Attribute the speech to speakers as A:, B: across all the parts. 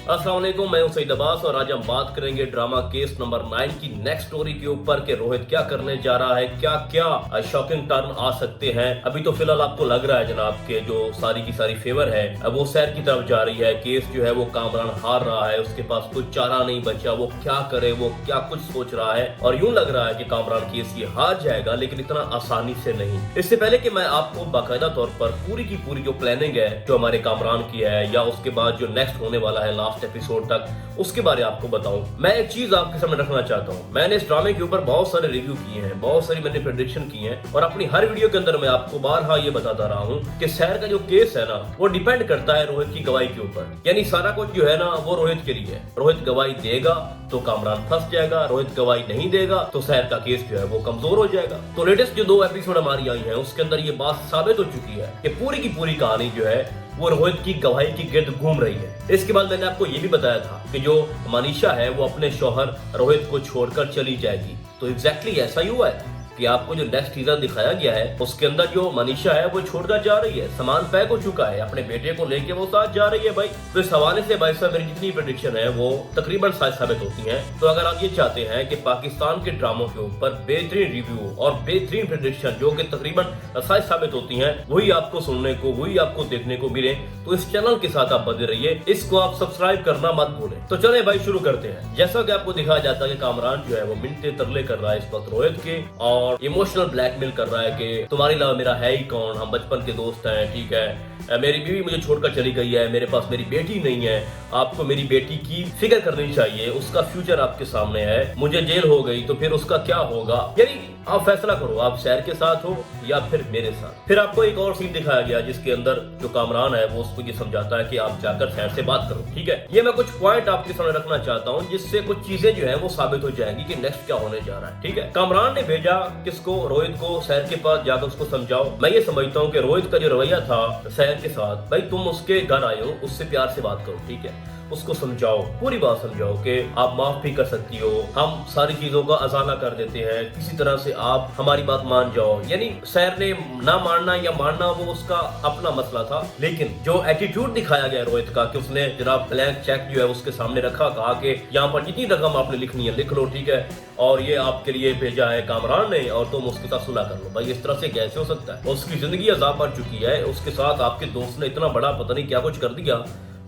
A: अस्सलाम वालेकुम, मैं हूं सईद अब्बास और आज हम बात करेंगे ड्रामा केस नंबर 9 की नेक्स्ट स्टोरी के ऊपर कि रोहित क्या करने जा रहा है, क्या क्या शॉकिंग टर्न आ सकते हैं। अभी तो फिलहाल आपको लग रहा है जनाब के जो सारी की सारी फेवर है अब वो सैर की तरफ जा रही है। केस जो है वो कामरान हार रहा है, उसके पास कोई चारा नहीं बचा, वो क्या करे, वो क्या कुछ सोच रहा है और यूं लग रहा है कि कामरान केस ये हार जाएगा, लेकिन इतना आसानी से नहीं। इससे पहले कि मैं आपको बाकायदा तौर पर पूरी की पूरी जो प्लानिंग है जो हमारे कामरान की है या उसके बाद जो नेक्स्ट होने वाला है लास्ट एपिसोड तक, उसके बारे में आपको बताऊं, मैं एक चीज आपके सामने रखना चाहता हूं। मैंने इस ड्रामे के ऊपर बहुत सारे रिव्यू किए हैं, बहुत सारी मैंने प्रेडिक्शन की हैं और अपनी हर वीडियो के अंदर मैं आपको बारहा ये बताता रहा हूं कि सैर का जो केस है ना वो डिपेंड करता है रोहित की गवाही के ऊपर। यानी सारा कुछ जो है ना वो रोहित के लिए है। रोहित गवाही देगा तो कामरान फंस जाएगा, रोहित गवाही नहीं देगा तो सैर का केस जो है वो कमजोर हो जाएगा। तो लेटेस्ट जो 2 एपिसोड हमारी आई है उसके अंदर ये बात साबित हो चुकी है कि पूरी की पूरी कहानी जो है वो रोहित की गवाही की गिर्द घूम रही है। इसके बाद मैंने आपको ये भी बताया था कि जो मनीषा है वो अपने शौहर रोहित को छोड़कर चली जाएगी। तो एग्जैक्टली ऐसा ही हुआ है कि आपको जो नेक्स्ट टीजर दिखाया गया है उसके अंदर जो मनीषा है वो छोड़कर जा रही है, सामान पैक हो चुका है, अपने बेटे को लेके वो साथ जा रही है भाई। तो इस हवाले से भाई साहब मेरी जितनी प्रेडिक्शन है वो तकरीबन सच साबित होती है। तो अगर आप ये चाहते हैं कि पाकिस्तान के ड्रामों के ऊपर बेहतरीन रिव्यू और बेहतरीन प्रेडिक्शन जो कि तकरीबन सच साबित होती है वही आपको सुनने को, वही आपको देखने को मिले, तो इस चैनल के साथ आप बने रहिए, इसको आप सब्सक्राइब करना मत भूलें। तो चले भाई शुरू करते हैं। जैसा कि आपको दिखाया जाता है कि कामरान जो है वो मिन्नतें तरले कर रहा है इस वक्त रोहित के और इमोशनल ब्लैकमेल कर रहा है कि तुम्हारे अलावा मेरा है ही कौन, हम बचपन के दोस्त हैं, ठीक है, मेरी बीवी मुझे छोड़कर चली गई है, मेरे पास मेरी बेटी नहीं है, आपको मेरी बेटी की फिक्र करनी चाहिए, उसका फ्यूचर आपके सामने है, मुझे जेल हो गई तो फिर उसका क्या होगा। यानी आप फैसला करो, आप सैर के साथ हो या फिर मेरे साथ। फिर आपको एक और सीन दिखाया गया जिसके अंदर जो कामरान है वो उसको ये समझाता है कि आप जाकर सैर से बात करो, ठीक है। ये मैं कुछ पॉइंट आपके सामने रखना चाहता हूँ जिससे कुछ चीजें जो है वो साबित हो जाएंगी कि नेक्स्ट क्या होने जा रहा है, ठीक है। कामरान ने भेजा किसको, रोहित को, सैर के पास जाकर उसको समझाओ। मैं ये समझता हूँ कि रोहित का जो रवैया था सैर के साथ, भाई तुम उसके घर आए हो, उससे प्यार से बात करो, ठीक है, उसको समझाओ, पूरी बात समझाओ कि आप माफ भी कर सकती हो, हम सारी चीजों का अजाला कर देते हैं, किसी तरह से आप हमारी बात मान जाओ। यानी सैर ने ना मानना या मानना वो उसका अपना मसला था, लेकिन जो एटीट्यूड दिखाया गया रोहित का कि उसने जनाब ब्लैंक चेक जो है उसके सामने रखा, कहा कि यहाँ पर जितनी रकम आपने लिखनी है लिख लो, ठीक है, और ये आपके लिए भेजा है कामरान ने और तुम उसके साथ सुलह कर लो। भाई इस तरह से कैसे हो सकता है? उसकी जिंदगी अजाब बढ़ चुकी है, उसके साथ आपके दोस्त ने इतना बड़ा पता नहीं क्या कुछ कर दिया,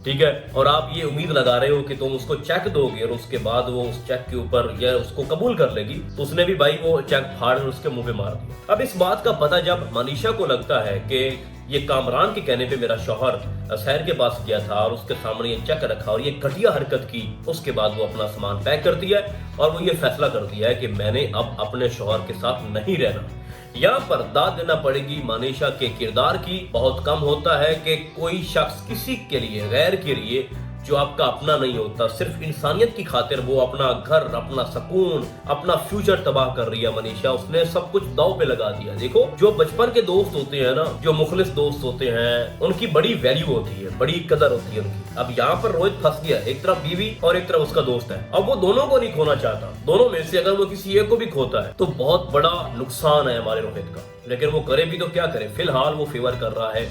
A: ठीक है, और आप ये उम्मीद लगा रहे हो कि तुम उसको चेक दोगे और उसके बाद वो उस चेक के ऊपर या उसको कबूल कर लेगी। तो उसने भी भाई वो चेक फाड़ कर उसके मुंह पे मार दिया। अब इस बात का पता जब मनीषा को लगता है कि ये कामरान के कहने पे मेरा शौहर सैर के पास गया था और उसके सामने ये चेक रखा और ये घटिया हरकत की, उसके बाद वो अपना सामान पैक कर दिया है और वो ये फैसला कर दिया है कि मैंने अब अपने शौहर के साथ नहीं रहना। यहाँ पर दाद देना पड़ेगी मनीषा के किरदार की। बहुत कम होता है कि कोई शख्स किसी के लिए, गैर के लिए, जो आपका अपना नहीं होता, सिर्फ इंसानियत की खातिर वो अपना घर, अपना सुकून, अपना फ्यूचर तबाह कर रही है मनीषा। उसने सब कुछ दाव पे लगा दिया। देखो जो बचपन के दोस्त होते हैं ना, जो मुखलिस दोस्त होते हैं, उनकी बड़ी वैल्यू होती है, बड़ी कदर होती है उनकी। अब यहाँ पर रोहित फंस गया, एक तरफ बीवी और एक तरफ उसका दोस्त है। अब वो दोनों को नहीं खोना चाहता, दोनों में से अगर वो किसी एक को भी खोता है तो बहुत बड़ा नुकसान है हमारे रोहित का। लेकिन वो करे भी तो क्या करे, फिलहाल वो फेवर कर रहा है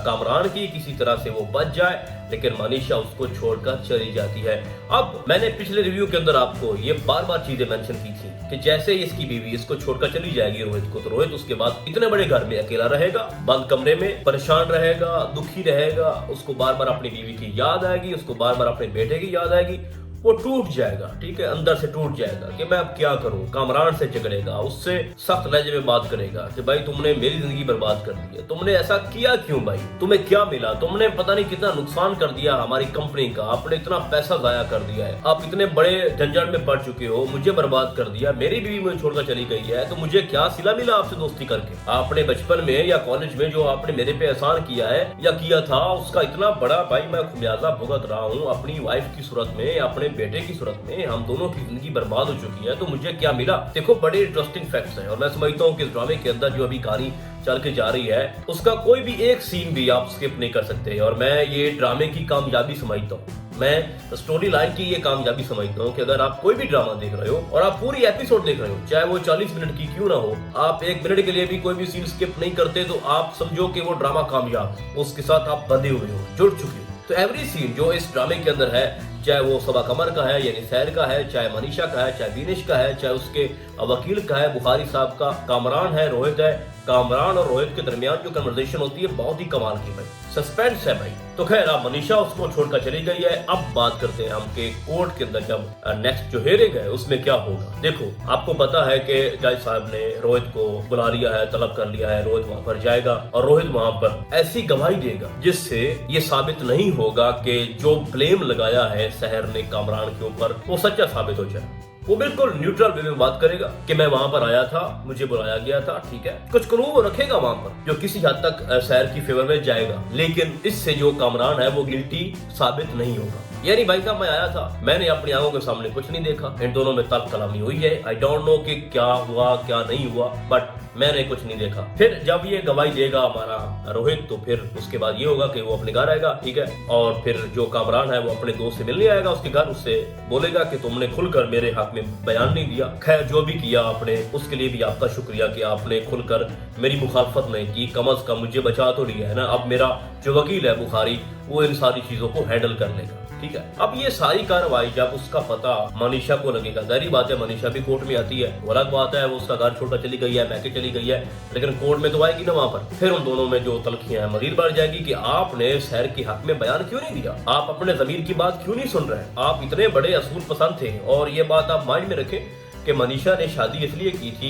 A: कामरान की, किसी तरह से वो बच जाए, लेकिन मनीषा उसको छोड़कर चली जाती है। अब मैंने पिछले रिव्यू के अंदर आपको ये बार बार चीजें मेंशन की थी कि जैसे इसकी बीवी इसको छोड़कर चली जाएगी रोहित को, तो रोहित उसके बाद इतने बड़े घर में अकेला रहेगा, बंद कमरे में परेशान रहेगा, दुखी रहेगा, उसको बार बार अपनी बीवी की याद आएगी, उसको बार बार अपने बेटे की याद आएगी, वो टूट जाएगा, ठीक है, अंदर से टूट जाएगा कि मैं अब क्या करूं। कामरान से झगड़ेगा, उससे सख्त लहजे में बात करेगा कि भाई तुमने मेरी जिंदगी बर्बाद कर दी है, तुमने ऐसा किया क्यों भाई, तुम्हें क्या मिला, तुमने पता नहीं कितना नुकसान कर दिया हमारी कंपनी का, आपने इतना पैसा जाया कर दिया है, आप इतने बड़े झंझट में पड़ चुके हो, मुझे बर्बाद कर दिया, मेरी बीवी मुझे छोड़कर चली गई है, तो मुझे क्या सिला मिला आपसे दोस्ती करके। आपने बचपन में या कॉलेज में जो आपने मेरे पे एहसान किया है या किया था, उसका इतना बड़ा भाई मैं खुमियाजा भुगत रहा हूँ अपनी वाइफ की सूरत में, अपने बेटे की सूरत में। हम दोनों की जिंदगी बर्बाद हो चुकी है, तो मुझे क्या मिला। देखो बड़े इंटरेस्टिंग फैक्ट्स हैं और मैं समझता हूँ कि इस ड्रामे के अंदर जो अभी कहानी चल के जा रही है उसका कोई भी एक सीन भी आप स्किप नहीं कर सकते और मैं ये ड्रामे की कामयाबी समझता हूँ। मैं स्टोरी लाइन की ये कामयाबी समझता हूँ कि अगर आप कोई भी ड्रामा देख रहे हो और आप पूरी एपिसोड देख रहे हो, चाहे वो 40 मिनट की क्यों ना हो, आप 1 मिनट के लिए भी कोई भी सीन स्किप नहीं करते, तो आप समझो कि वो ड्रामा कामयाब, उसके साथ आप बंधे हुए हो, जुड़ चुके हो। तो एवरी सीन जो इस ड्रामे के अंदर है चाहे वो सबा कमर का है यानी सैर का है, चाहे मनीषा का है, चाहे विनेश का है, चाहे उसके वकील का है, बुखारी साहब का, कामरान है, रोहित है। कामरान और रोहित के दरमियान जो कन्वर्सेशन होती है बहुत ही कमाल की भाई, सस्पेंस है भाई। तो खैर अब मनीषा उसको छोड़कर चली गई है। अब बात करते हैं हम के कोर्ट के अंदर जब नेक्स्ट जो हेयरिंग है उसमें क्या होगा। देखो आपको पता है कि जज साहब ने रोहित को बुला लिया है, तलब कर लिया है, रोहित वहां पर जाएगा और रोहित वहां पर ऐसी गवाही देगा जिससे ये साबित नहीं होगा कि जो ब्लेम लगाया है शहर ने कामरान के ऊपर वो सच्चा साबित हो जाए। वो बिल्कुल न्यूट्रल वे में बात करेगा कि मैं वहां पर आया था, मुझे बुलाया गया था, ठीक है, कुछ कानून वो रखेगा वहां पर जो किसी हद तक शहर की फेवर में जाएगा, लेकिन इससे जो कामरान है वो गिल्टी साबित नहीं होगा। यानी भाई साहब मैं आया था, मैंने अपनी आंखों के सामने कुछ नहीं देखा, इन दोनों में तल्ख कलामी हुई है, आई डोंट नो कि क्या हुआ क्या नहीं हुआ, बट मैंने कुछ नहीं देखा। फिर जब ये गवाही देगा हमारा रोहित तो फिर उसके बाद ये होगा कि वो अपने घर आएगा, ठीक है, और फिर जो कामरान है वो अपने दोस्त से मिलने आएगा उसके घर, उससे बोलेगा कि तुमने खुलकर मेरे हक में बयान नहीं दिया। खैर जो भी किया आपने उसके लिए भी आपका शुक्रिया कि आपने खुलकर मेरी मुखालफत नहीं की, कम अज कम मुझे बचा तो लिया है ना। अब मेरा जो वकील है बुखारी वो इन सारी चीजों को हैंडल कर लेगा, ठीक है। अब ये सारी कार्रवाई जब उसका पता मनीषा को लगेगा, जाहिर बात है मनीषा भी कोर्ट में आती है, वो अलग बात है, वो उसका घर छोड़कर चली गई है, मैके चली गई है, लेकिन कोर्ट में तो आएगी ना वहां पर। फिर उन दोनों में जो तलखियां हैं मजीद बढ़ जाएगी कि आपने शहर के हक में बयान क्यों नहीं दिया, आप अपने जमीर की बात क्यों नहीं सुन रहे, आप इतने बड़े असूल पसंद थे। और ये बात आप माइंड में रखें कि मनीषा ने शादी इसलिए की थी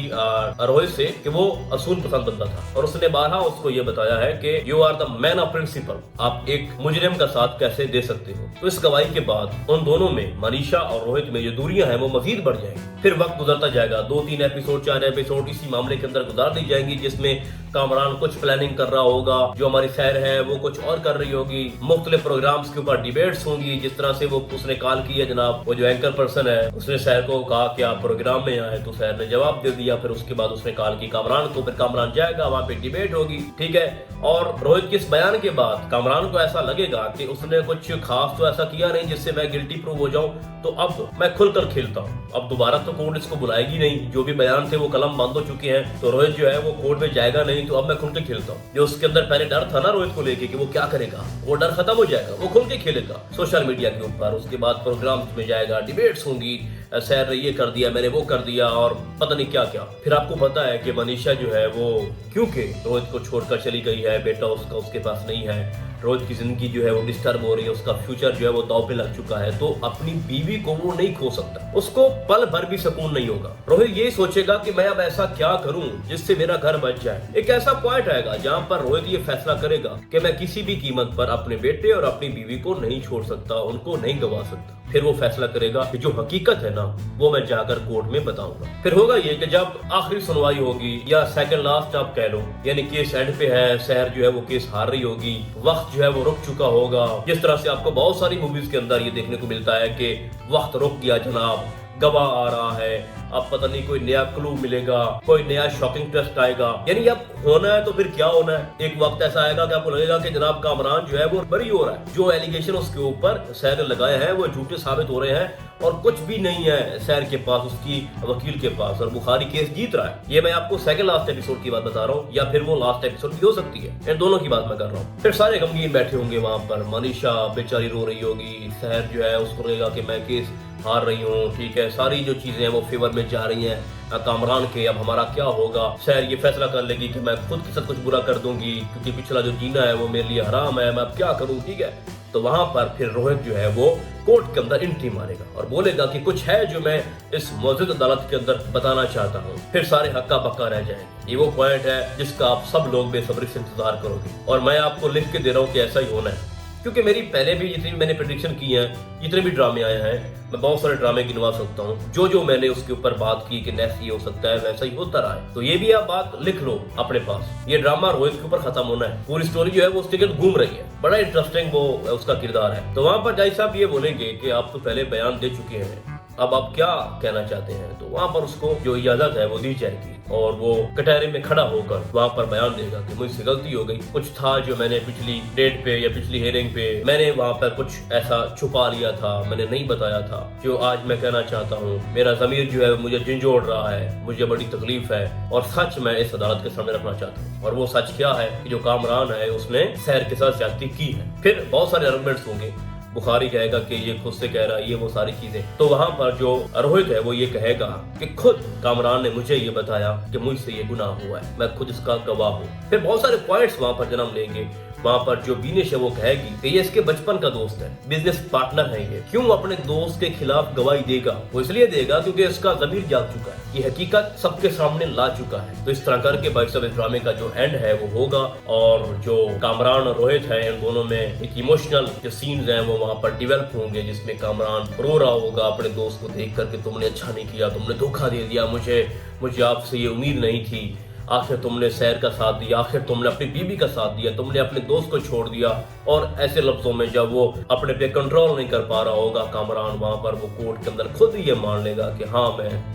A: रोहित से कि वो असूल पसंद बंदा था, और उसने बारहा उसको ये बताया है कि you are the man of principle, आप एक मुजरिम का साथ कैसे दे सकते हो। तो इस गवाही के बाद उन दोनों में मनीषा और रोहित में जो दूरियां हैं वो मजीद बढ़ जाएंगी। फिर वक्त गुजरता जाएगा, 2-3 एपिसोड 4 एपिसोड इसी मामले के अंदर गुजार दी जाएंगी, जिसमें कामरान कुछ प्लानिंग कर रहा होगा, जो हमारी सैर है वो कुछ और कर रही होगी, मुख्तलिफ प्रोग्राम्स के ऊपर डिबेट्स होंगी। जिस तरह से वो उसने कॉल की है जनाब, वो जो एंकर पर्सन है उसने सैर को कहा कि आप प्रोग्राम में आए, तो सैर ने जवाब दे दिया। फिर उसके बाद उसने कॉल की कामरान को, फिर कामरान जाएगा, वहां पे डिबेट होगी, ठीक है। और रोहित के इस बयान के बाद कामरान को ऐसा लगेगा कि उसने कुछ खास तो ऐसा किया नहीं जिससे मैं गिल्टी प्रूव हो जाऊं, तो अब मैं खुलकर खेलता हूं। अब दोबारा तो कोर्ट इसको बुलाएगी नहीं, जो भी बयान थे वो कलम बंद हो चुके हैं, तो रोहित जो है वो कोर्ट में जाएगा नहीं, तो अब मैं खुल के खेलता हूँ। जो उसके अंदर पहले डर था ना रोहित को लेके कि वो क्या करेगा, वो डर खत्म हो जाएगा, वो खुल के खेलेगा सोशल मीडिया के ऊपर। उसके बाद प्रोग्राम्स में जाएगा, डिबेट्स होंगी, सैर ने ये कर दिया, मैंने वो कर दिया, और पता नहीं क्या क्या। फिर आपको पता है कि मनीषा जो है वो क्योंकि रोहित को छोड़कर चली गई है, बेटा उसका उसके पास नहीं है, रोहित की जिंदगी जो है वो डिस्टर्ब हो रही है, उसका फ्यूचर जो है वो दांव पे लग चुका है, तो अपनी बीवी को वो नहीं खो सकता, उसको पल भर भी सुकून नहीं होगा। रोहित ये सोचेगा कि मैं अब ऐसा क्या करूं जिससे मेरा घर बच जाए। एक ऐसा पॉइंट आएगा जहां पर रोहित ये फैसला करेगा कि मैं किसी भी कीमत पर अपने बेटे और अपनी बीवी को नहीं छोड़ सकता, उनको नहीं गवा सकता। फिर वो फैसला करेगा कि जो हकीकत है ना वो मैं जाकर कोर्ट में बताऊंगा। फिर होगा ये कि जब आखिरी सुनवाई होगी या सेकंड लास्ट आप कह लो, यानी केस एंड पे है, शहर जो है वो केस हार रही होगी, वक्त जो है वो रुक चुका होगा। जिस तरह से आपको बहुत सारी मूवीज के अंदर ये देखने को मिलता है कि वक्त रुक गया जनाब, गवाह आ रहा है, अब पता नहीं कोई नया क्लू मिलेगा, कोई नया शॉकिंग ट्विस्ट आएगा। यानी अब होना है तो फिर क्या होना है, एक वक्त ऐसा आएगा कि आपको लगेगा कि जनाब कामरान जो है वो बरी हो रहा है, जो एलिगेशन उसके ऊपर सैर ने लगाए हैं वो झूठे साबित हो रहे हैं, और कुछ भी नहीं है सैर के पास, उसकी वकील के पास, और बुखारी केस जीत रहा है। ये मैं आपको सेकंड लास्ट एपिसोड की बात बता रहा हूँ, या फिर वो लास्ट एपिसोड भी हो सकती है, इन दोनों की बात मैं कर रहा हूँ। फिर सारे गमगीन बैठे होंगे वहां पर, मनीषा बेचारी रो रही होगी, शहर जो है उसको लगेगा कि मैं केस हार रही हूँ, ठीक है, सारी जो चीजें हैं वो फेवर में जा रही हैं कामरान के, अब हमारा क्या होगा। शहर ये फैसला कर लेगी कि मैं खुद के साथ कुछ बुरा कर दूंगी, क्योंकि पिछला जो जीना है वो मेरे लिए हराम है, मैं अब क्या करूं, ठीक है। तो वहां पर फिर रोहित जो है वो कोर्ट के अंदर एंट्री मारेगा और बोलेगा कि कुछ है जो मैं इस मौजूद अदालत के अंदर बताना चाहता हूँ। फिर सारे हक्का बक्का रह जाएंगे। ये वो पॉइंट है जिसका आप सब लोग बेसब्री से इंतजार करोगे, और मैं आपको लिख के दे रहा हूँ कि ऐसा ही होना है, क्योंकि मेरी पहले भी जितनी मैंने प्रेडिक्शन की है, जितने भी ड्रामे आए हैं, मैं बहुत सारे ड्रामे गिनवा सकता हूँ, जो मैंने उसके ऊपर बात की कि नेक्स्ट ये हो सकता है, वैसा ही होता रहा है। तो ये भी आप बात लिख लो अपने पास, ये ड्रामा रोहित के ऊपर खत्म होना है, पूरी स्टोरी जो है वो उसके गिर्द घूम रही है, बड़ा इंटरेस्टिंग वो उसका किरदार है। तो वहां पर जज साहब ये बोलेंगे कि आप तो पहले बयान दे चुके हैं, अब आप क्या कहना चाहते हैं। तो वहां पर उसको जो इजाजत है वो दी जाएगी, और वो कटहरे में खड़ा होकर वहां पर बयान देगा कि मुझसे गलती हो गई, कुछ था जो मैंने पिछली डेट पे या पिछली हियरिंग पे मैंने वहां पर कुछ ऐसा छुपा लिया था, मैंने नहीं बताया था, जो आज मैं कहना चाहता हूँ। मेरा ज़मीर जो है मुझे झंझोड़ रहा है, मुझे बड़ी तकलीफ है, और सच मैं इस अदालत के सामने रखना चाहता हूँ। और वो सच क्या है कि जो कामरान है उसने शहर के साथ ज्यादती की है। फिर बहुत सारे आर्गुमेंट्स होंगे, बुखारी कहेगा कि ये खुद से कह रहा है, ये वो सारी चीजें। तो वहां पर जो रोहित है वो ये कहेगा कि खुद कामरान ने मुझे ये बताया कि मुझसे ये गुनाह हुआ है, मैं खुद इसका गवाह हूँ। फिर बहुत सारे पॉइंट्स वहां पर जन्म लेंगे। वहां पर जो बीनिश है वो कहेगी कि ये इसके बचपन का दोस्त है, बिजनेस पार्टनर है, ये क्यों अपने दोस्त के खिलाफ गवाही देगा? वो इसलिए देगा क्योंकि इसका ज़मीर जाग चुका है, ये हकीकत सबके सामने ला चुका है। तो इस तरह करके भाई साहब इस ड्रामे का जो एंड है वो होगा, और जो कामरान और रोहित है इन दोनों में एक इमोशनल जो सीन्स हैं वो वहां पर डेवलप होंगे, जिसमें कामरान रो रहा होगा अपने दोस्त को देख करके, तुमने अच्छा नहीं किया, तुमने धोखा दे दिया मुझे आपसे ये उम्मीद नहीं थी, आखिर तुमने सैर का साथ दिया, आखिर तुमने अपनी बीवी का साथ दिया, तुमने अपने दोस्त को छोड़ दिया। और ऐसे लफ्जों में जब वो अपने पे कंट्रोल नहीं कर पा रहा होगा कामरान, वहां पर वो कोर्ट के अंदर खुद ही ये मान लेगा कि हाँ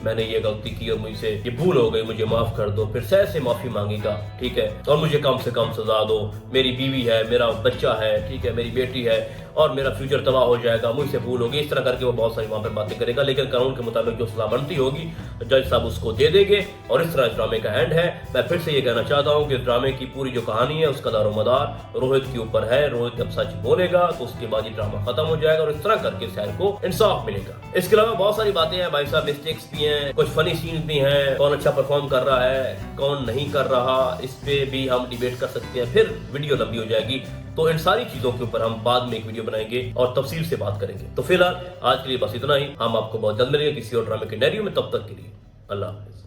A: मैंने ये गलती की और मुझसे ये भूल हो गई, मुझे माफ कर दो। फिर सैर से माफी मांगेगा, ठीक है, और मुझे कम से कम सजा दो, मेरी बीवी है, मेरा बच्चा है, ठीक है, मेरी बेटी है, और मेरा फ्यूचर तबाह हो जाएगा, मुझसे भूल होगी। इस तरह करके वो बहुत सारी वहां पर बातें करेगा, लेकिन कानून के मुताबिक जो सजा बनती होगी जज साहब उसको दे देंगे। और इस तरह इस ड्रामे का एंड है। मैं फिर से ये कहना चाहता हूँ कि इस ड्रामे की पूरी जो कहानी है उसका दारोमदार रोहित के ऊपर है। रोहित जब सच बोलेगा तो उसके बाद ये ड्रामा खत्म हो जाएगा और इस तरह करके सैर को इंसाफ मिलेगा। इसके अलावा बहुत सारी बातें हैं भाई साहब, मिस्टेक्स भी हैं, कुछ फनी सीन्स भी हैं, कौन अच्छा परफॉर्म कर रहा है कौन नहीं कर रहा, इस पे भी हम डिबेट कर सकते हैं, फिर वीडियो लंबी हो जाएगी। तो इन सारी चीजों के ऊपर हम बाद में एक वीडियो बनाएंगे और तफसील से बात करेंगे। तो फिलहाल आज के लिए बस इतना ही। हम आपको बहुत जल्द मिलेंगे किसी और ड्रामे के नैरियो में, तब तक के लिए अल्लाह हाफिज।